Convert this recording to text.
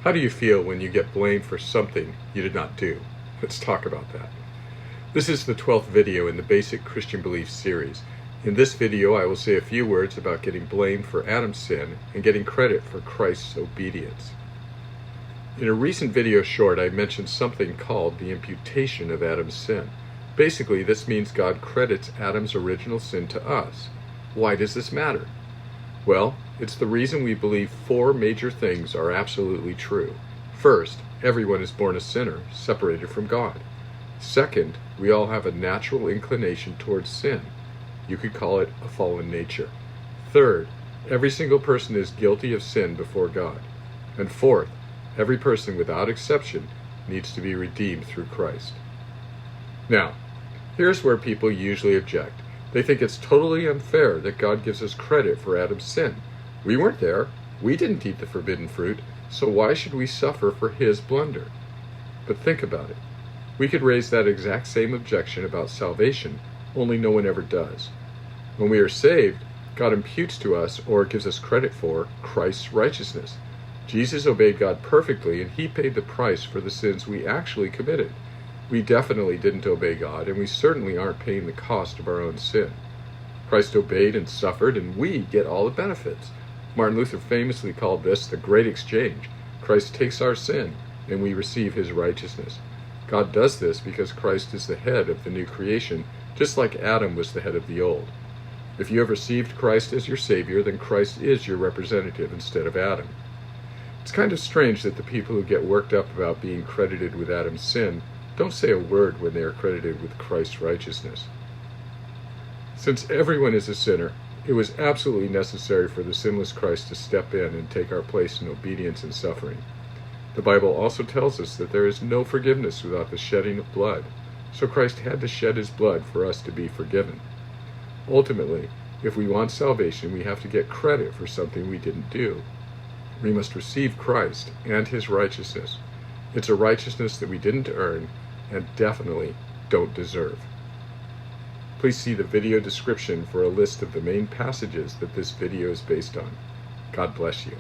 How do you feel when you get blamed for something you did not do? Let's talk about that. This is the 12th video in the Basic Christian Beliefs series. In this video, I will say a few words about getting blamed for Adam's sin and getting credit for Christ's obedience. In a recent video short, I mentioned something called the imputation of Adam's sin. Basically, this means God credits Adam's original sin to us. Why does this matter? Well, it's the reason we believe four major things are absolutely true. First, everyone is born a sinner, separated from God. Second, we all have a natural inclination towards sin. You could call it a fallen nature. Third, every single person is guilty of sin before God. And fourth, every person without exception needs to be redeemed through Christ. Now, here's where people usually object. They think it's totally unfair that God gives us credit for Adam's sin. We weren't there. We didn't eat the forbidden fruit, so why should we suffer for his blunder? But think about it. We could raise that exact same objection about salvation, only no one ever does. When we are saved, God imputes to us, or gives us credit for, Christ's righteousness. Jesus obeyed God perfectly, and he paid the price for the sins we actually committed. We definitely didn't obey God, and we certainly aren't paying the cost of our own sin. Christ obeyed and suffered, and we get all the benefits. Martin Luther famously called this the great exchange. Christ takes our sin, and we receive his righteousness. God does this because Christ is the head of the new creation, just like Adam was the head of the old. If you have received Christ as your Savior, then Christ is your representative instead of Adam. It's kind of strange that the people who get worked up about being credited with Adam's sin don't say a word when they are credited with Christ's righteousness. Since everyone is a sinner, it was absolutely necessary for the sinless Christ to step in and take our place in obedience and suffering. The Bible also tells us that there is no forgiveness without the shedding of blood, so Christ had to shed his blood for us to be forgiven. Ultimately, if we want salvation, we have to get credit for something we didn't do. We must receive Christ and his righteousness. It's a righteousness that we didn't earn and definitely don't deserve. Please see the video description for a list of the main passages that this video is based on. God bless you.